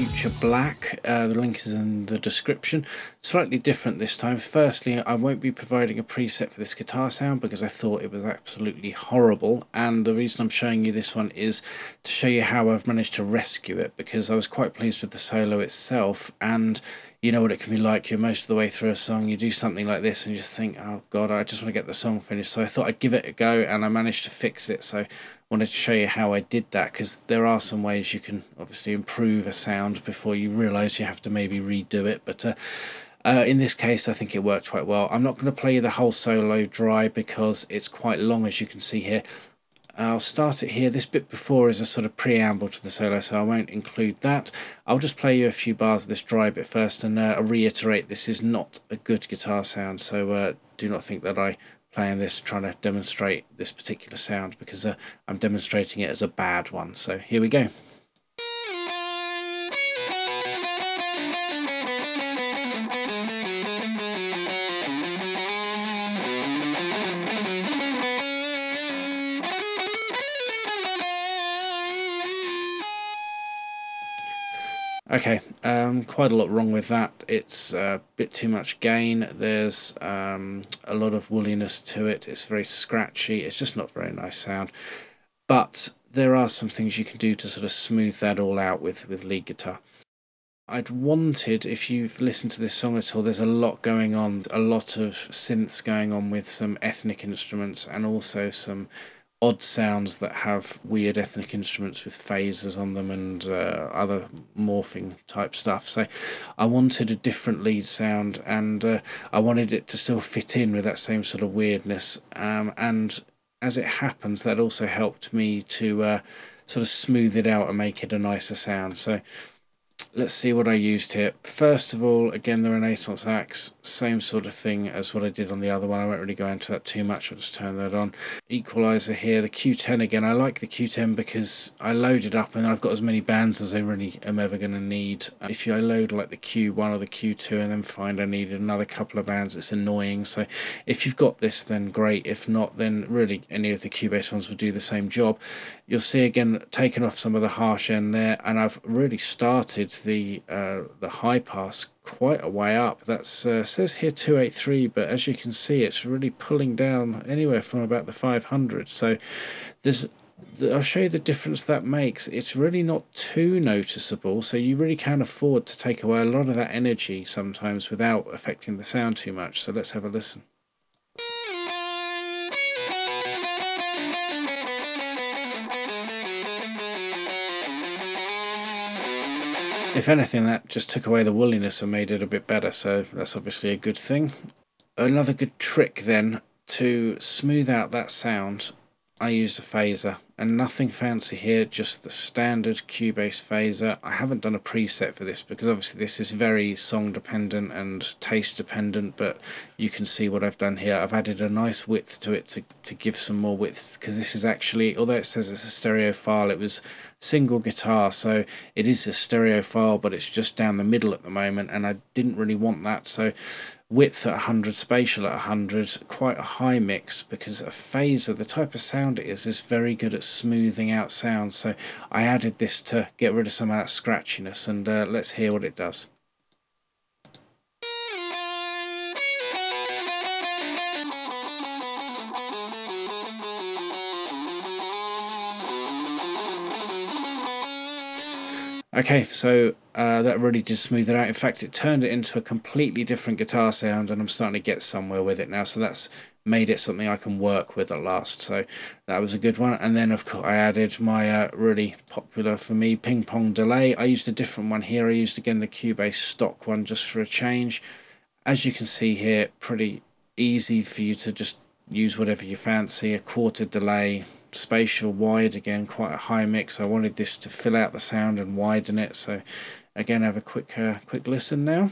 Future Black. The link is in the description. Slightly different this time. Firstly, I won't be providing a preset for this guitar sound because I thought it was absolutely horrible, and the reason I'm showing you this one is to show you how I've managed to rescue it, because I was quite pleased with the solo itself. And you know what it can be like, you're most of the way through a song, you do something like this and you just think, oh god, I just want to get the song finished. So I thought I'd give it a go, and I managed to fix it. So I wanted to show you how I did that, because there are some ways you can obviously improve a sound before you realise you have to maybe redo it. But in this case I think it worked quite well. I'm not going to play the whole solo dry because it's quite long, as you can see here. I'll start it here. This bit before is a sort of preamble to the solo, so I won't include that. I'll just play you a few bars of this dry bit first, and reiterate, this is not a good guitar sound, so do not think that I playing this trying to demonstrate this particular sound, because I'm demonstrating it as a bad one. So here we go. Okay, quite a lot wrong with that. It's a bit too much gain. There's a lot of woolliness to it. It's very scratchy. It's just not a very nice sound. But there are some things you can do to sort of smooth that all out with lead guitar. I'd wanted, if you've listened to this song at all, there's a lot going on, a lot of synths going on with some ethnic instruments, and also some odd sounds that have weird ethnic instruments with phasers on them, and other morphing type stuff. So I wanted a different lead sound, and I wanted it to still fit in with that same sort of weirdness, and as it happens, that also helped me to sort of smooth it out and make it a nicer sound. So let's see what I used here. First of all, again, the Renaissance axe, same sort of thing as what I did on the other one. I won't really go into that too much, I'll just turn that on. Equalizer here, the Q10 again. I like the Q10 because I load it up and I've got as many bands as I really am ever going to need. If I load like the Q1 or the Q2 and then find I needed another couple of bands, it's annoying. So if you've got this, then great. If not, then really any of the Cubase ones will do the same job. You'll see again, taken off some of the harsh end there, and I've really started the high pass quite a way up. That's says here 283, but as you can see, it's really pulling down anywhere from about the 500. So I'll show you the difference that makes. It's really not too noticeable, so you really can afford to take away a lot of that energy sometimes without affecting the sound too much. So let's have a listen. If anything, that just took away the woolliness and made it a bit better, so that's obviously a good thing. Another good trick then to smooth out that sound, I used a phaser, and nothing fancy here, just the standard Cubase phaser. I haven't done a preset for this because obviously this is very song dependent and taste dependent, but you can see what I've done here. I've added a nice width to it to give some more width, because this is actually, although it says it's a stereo file, it was single guitar, so it is a stereo file, but it's just down the middle at the moment, and I didn't really want that. So width at 100, spatial at 100, quite a high mix, because a phaser, the type of sound it is very good at smoothing out sounds. So I added this to get rid of some of that scratchiness, and let's hear what it does. Okay, so that really did smooth it out. In fact, it turned it into a completely different guitar sound, and I'm starting to get somewhere with it now. So that's made it something I can work with at last. So that was a good one. And then, of course, I added my really popular for me ping pong delay. I used a different one here. I used again the Cubase stock one just for a change. As you can see here, pretty easy for you to just use whatever you fancy. A quarter delay, spatial wide, again quite a high mix. I wanted this to fill out the sound and widen it, so again have a quick listen now.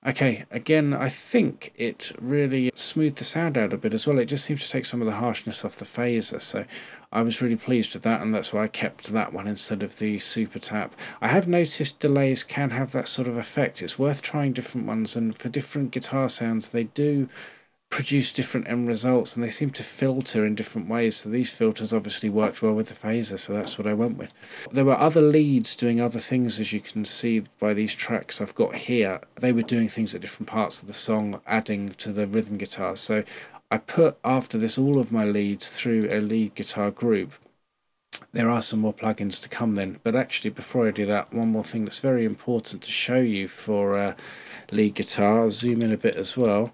Okay, again, I think it really smoothed the sound out a bit as well. It just seems to take some of the harshness off the phaser, so I was really pleased with that, and that's why I kept that one instead of the Super Tap. I have noticed delays can have that sort of effect. It's worth trying different ones, and for different guitar sounds, they do produce different end results, and they seem to filter in different ways. So these filters obviously worked well with the phaser, so that's what I went with. There were other leads doing other things, as you can see by these tracks I've got here. They were doing things at different parts of the song, adding to the rhythm guitar. So I put, after this, all of my leads through a lead guitar group. There are some more plugins to come then, but actually before I do that, one more thing that's very important to show you for lead guitar, I'll zoom in a bit as well,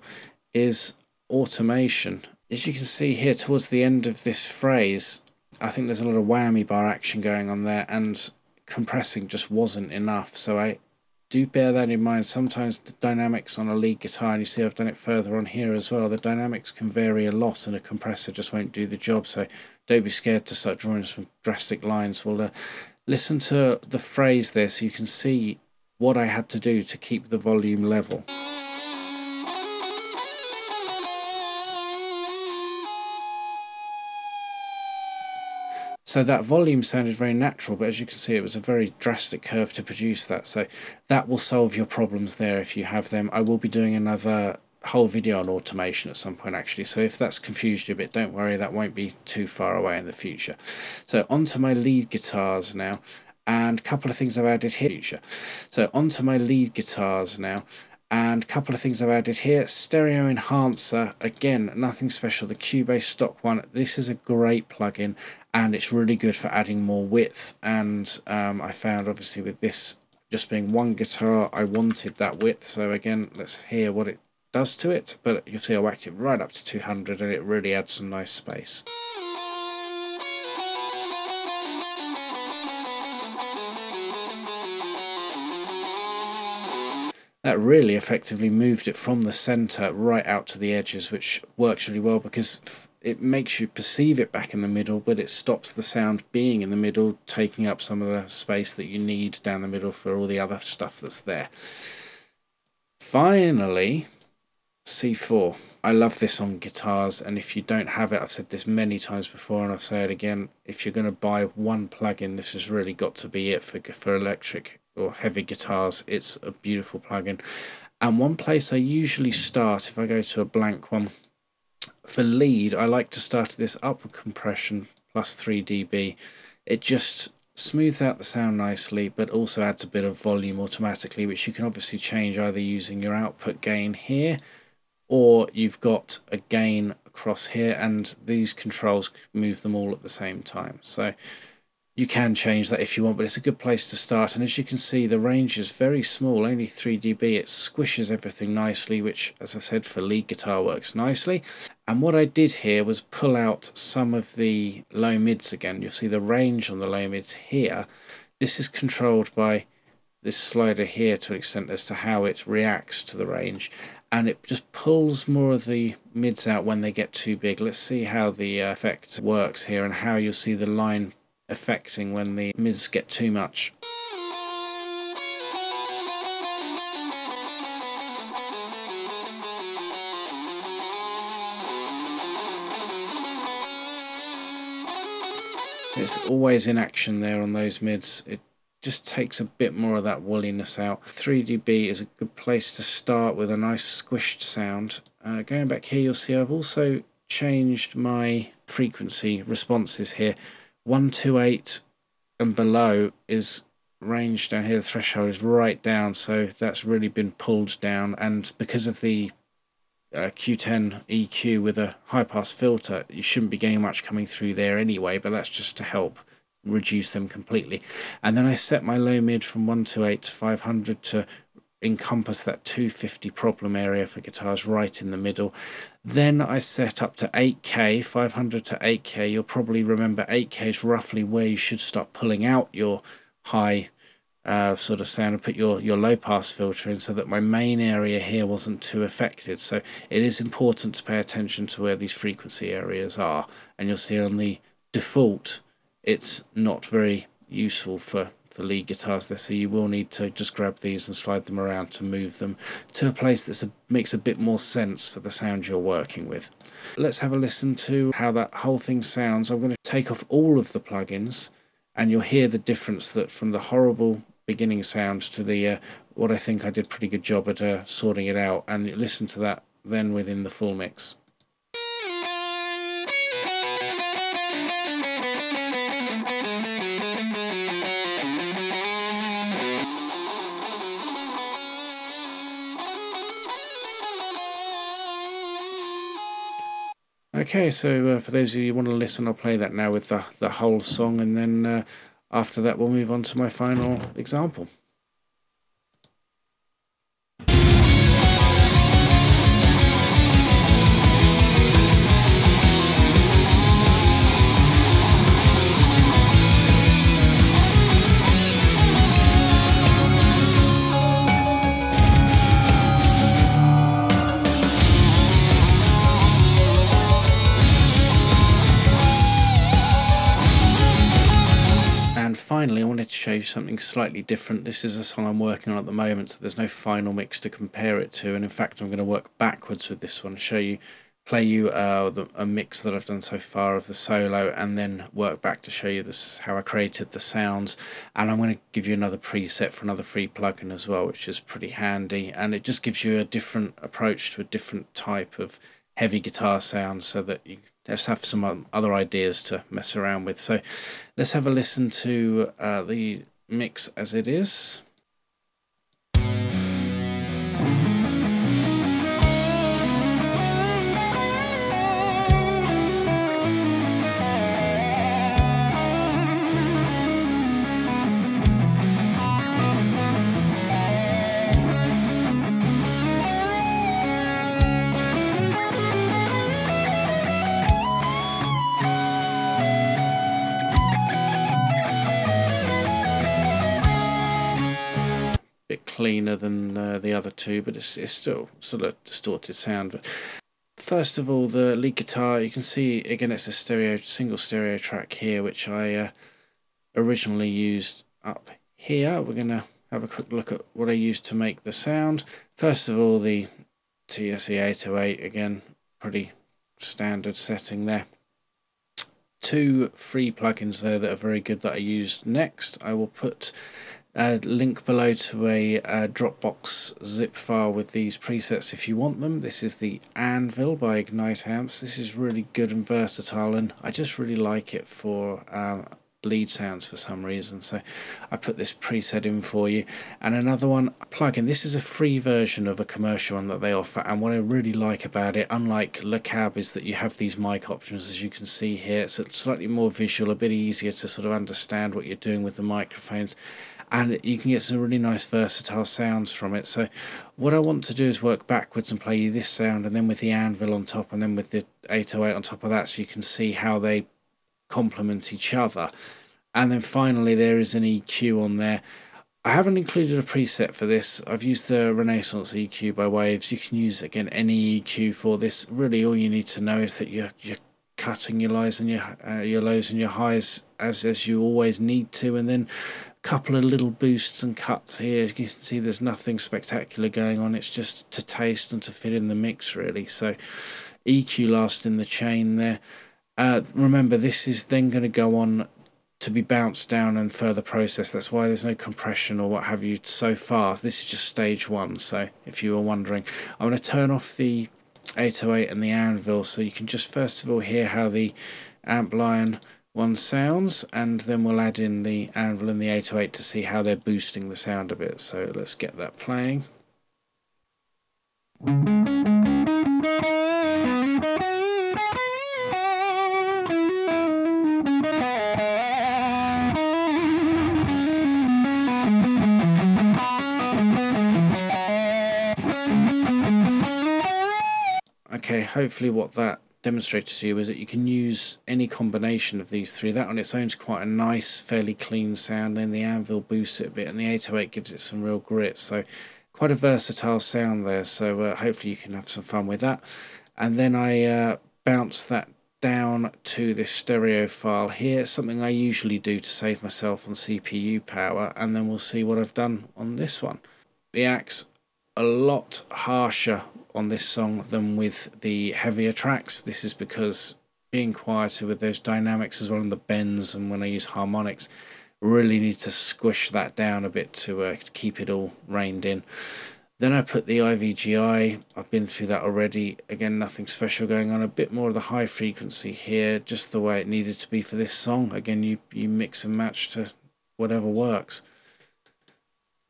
is automation. As you can see here towards the end of this phrase, I think there's a lot of whammy bar action going on there, and compressing just wasn't enough. So I do bear that in mind. Sometimes the dynamics on a lead guitar, and you see I've done it further on here as well, the dynamics can vary a lot and a compressor just won't do the job. So don't be scared to start drawing some drastic lines. Well, listen to the phrase there so you can see what I had to do to keep the volume level. So that volume sounded very natural, but as you can see, it was a very drastic curve to produce that. So that will solve your problems there if you have them. I will be doing another whole video on automation at some point actually, so if that's confused you a bit, don't worry, that won't be too far away in the future. So onto my lead guitars now, and a couple of things I've added here. So onto my lead guitars now, and a couple of things I've added here. Stereo enhancer, again, nothing special, the Cubase stock one. This is a great plugin, and it's really good for adding more width. And I found, obviously, with this just being one guitar, I wanted that width. So again, let's hear what it does to it. But you'll see I whacked it right up to 200, and it really adds some nice space. That really effectively moved it from the center right out to the edges, which works really well because it makes you perceive it back in the middle, but it stops the sound being in the middle, taking up some of the space that you need down the middle for all the other stuff that's there. Finally, C4. I love this on guitars, and if you don't have it, I've said this many times before and I'll say it again, if you're going to buy one plugin, this has really got to be it for electric or heavy guitars. It's a beautiful plugin, and one place I usually start, if I go to a blank one, for lead, I like to start this upward compression plus 3 dB. It just smooths out the sound nicely, but also adds a bit of volume automatically, which you can obviously change either using your output gain here, or you've got a gain across here, and these controls move them all at the same time. So you can change that if you want, but it's a good place to start. And as you can see, the range is very small, only 3 dB. It squishes everything nicely, which, as I said, for lead guitar works nicely. And what I did here was pull out some of the low mids again. You'll see the range on the low mids here. This is controlled by this slider here to an extent as to how it reacts to the range, and it just pulls more of the mids out when they get too big. Let's see how the effect works here and how you'll see the line affecting when the mids get too much. It's always in action there on those mids. It just takes a bit more of that woolliness out. 3 dB is a good place to start with a nice squished sound. Going back here, you'll see I've also changed my frequency responses here. 128 and below is range down here, the threshold is right down, so that's really been pulled down, and because of the Q10 EQ with a high pass filter, you shouldn't be getting much coming through there anyway, but that's just to help reduce them completely. And then I set my low mid from 128 to 500 to encompass that 250 problem area for guitars right in the middle. Then I set up to 8K, 500 to 8K. You'll probably remember 8K is roughly where you should start pulling out your high sort of sound, and put your low pass filter in, so that my main area here wasn't too affected. So it is important to pay attention to where these frequency areas are, and you'll see on the default it's not very useful for the lead guitars there, so you will need to just grab these and slide them around to move them to a place that makes a bit more sense for the sound you're working with. Let's have a listen to how that whole thing sounds. I'm going to take off all of the plugins, and you'll hear the difference that from the horrible beginning sound to the what I think I did a pretty good job at sorting it out, and listen to that then within the full mix. Okay, so for those of you who want to listen, I'll play that now with the whole song, and then after that we'll move on to my final example. Finally, I wanted to show you something slightly different. This is a song I'm working on at the moment, so there's no final mix to compare it to, and in fact I'm going to work backwards with this one, play you a mix that I've done so far of the solo, and then work back to show you this how I created the sounds. And I'm going to give you another preset for another free plugin as well, which is pretty handy, and it just gives you a different approach to a different type of heavy guitar sound, so that you just have some other ideas to mess around with. So let's have a listen to the mix as it is. Cleaner than the other two, but it's still sort of distorted sound. But first of all, the lead guitar, you can see again it's a single stereo track here, which I originally used up here. We're going to have a quick look at what I used to make the sound. First of all, the TSE 808, again pretty standard setting there. Two free plugins there that are very good that I used next. I will put a link below to a Dropbox zip file with these presets if you want them. This is the Anvil by Ignite Amps. This is really good and versatile, and I just really like it for lead sounds for some reason, so I put this preset in for you. And another one, plugin. This is a free version of a commercial one that they offer, and what I really like about it, unlike Le Cab, is that you have these mic options, as you can see here. It's slightly more visual, a bit easier to sort of understand what you're doing with the microphones, and you can get some really nice versatile sounds from it. So what I want to do is work backwards and play you this sound, and then with the Anvil on top, and then with the 808 on top of that, so you can see how they complement each other. And then finally there is an EQ on there. I haven't included a preset for this. I've used the Renaissance EQ by Waves. You can use again any EQ for this. Really all you need to know is that you're cutting your lows and your lows and your highs as you always need to, and then a couple of little boosts and cuts here. As you can see, there's nothing spectacular going on. It's just to taste and to fit in the mix, really. So EQ last in the chain there. Remember, this is then going to go on to be bounced down and further processed. That's why there's no compression or what have you so far. This is just stage one, so if you were wondering. I'm going to turn off the 808 and the Anvil so you can just first of all hear how the Amp Lion one sounds, and then we'll add in the Anvil and the 808 to see how they're boosting the sound a bit. So let's get that playing. Okay, hopefully what that demonstrates to you is that you can use any combination of these three. That on its own is quite a nice, fairly clean sound, then the Anvil boosts it a bit, and the 808 gives it some real grit. So quite a versatile sound there, so hopefully you can have some fun with that. And then I bounce that down to this stereo file here, something I usually do to save myself on CPU power, and then we'll see what I've done on this one. The axe a lot harsher on this song than with the heavier tracks. This is because being quieter with those dynamics as well, and the bends, and when I use harmonics, really need to squish that down a bit to keep it all reined in. Then I put the IVGI, I've been through that already, again nothing special going on, a bit more of the high frequency here, just the way it needed to be for this song. Again, you mix and match to whatever works.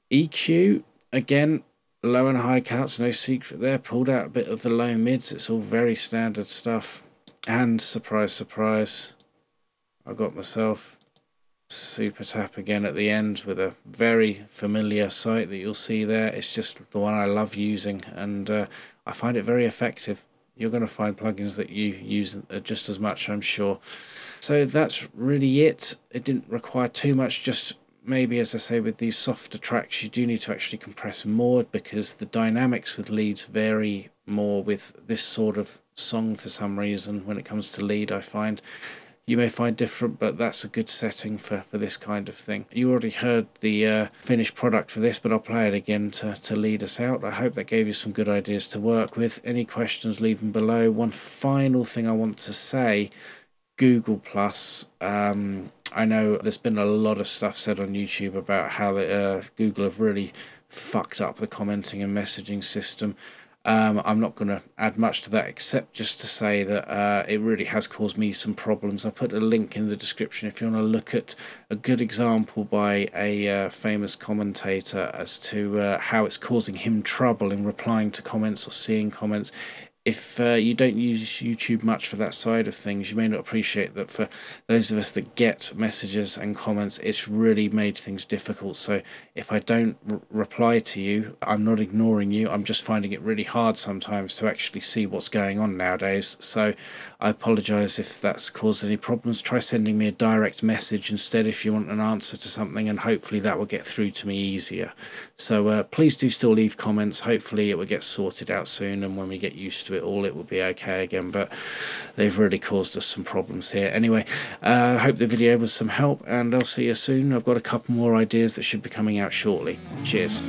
EQ, again, low and high cuts, no secret there, pulled out a bit of the low mids, it's all very standard stuff. And surprise, surprise, I got myself super tap again at the end with a very familiar sight that you'll see there. It's just the one I love using, and I find it very effective. You're going to find plugins that you use just as much, I'm sure. So that's really it. It didn't require too much, just maybe, as I say, with these softer tracks you do need to actually compress more, because the dynamics with leads vary more with this sort of song for some reason. When it comes to lead, I find you may find different, but that's a good setting for this kind of thing. You already heard the finished product for this, but I'll play it again to lead us out. I hope that gave you some good ideas to work with. Any questions, leave them below. One final thing I want to say, Google Plus. I know there's been a lot of stuff said on YouTube about how Google have really fucked up the commenting and messaging system. I'm not going to add much to that, except just to say that it really has caused me some problems. I'll put a link in the description if you want to look at a good example by a famous commentator as to how it's causing him trouble in replying to comments or seeing comments. If you don't use YouTube much for that side of things, you may not appreciate that for those of us that get messages and comments, it's really made things difficult. So if I don't reply to you, I'm not ignoring you, I'm just finding it really hard sometimes to actually see what's going on nowadays. So I apologise if that's caused any problems. Try sending me a direct message instead if you want an answer to something, and hopefully that will get through to me easier. So please do still leave comments. Hopefully it will get sorted out soon, and when we get used to it all, it will be okay again, but they've really caused us some problems here. Anyway, I hope the video was some help, and I'll see you soon. I've got a couple more ideas that should be coming out shortly. Cheers.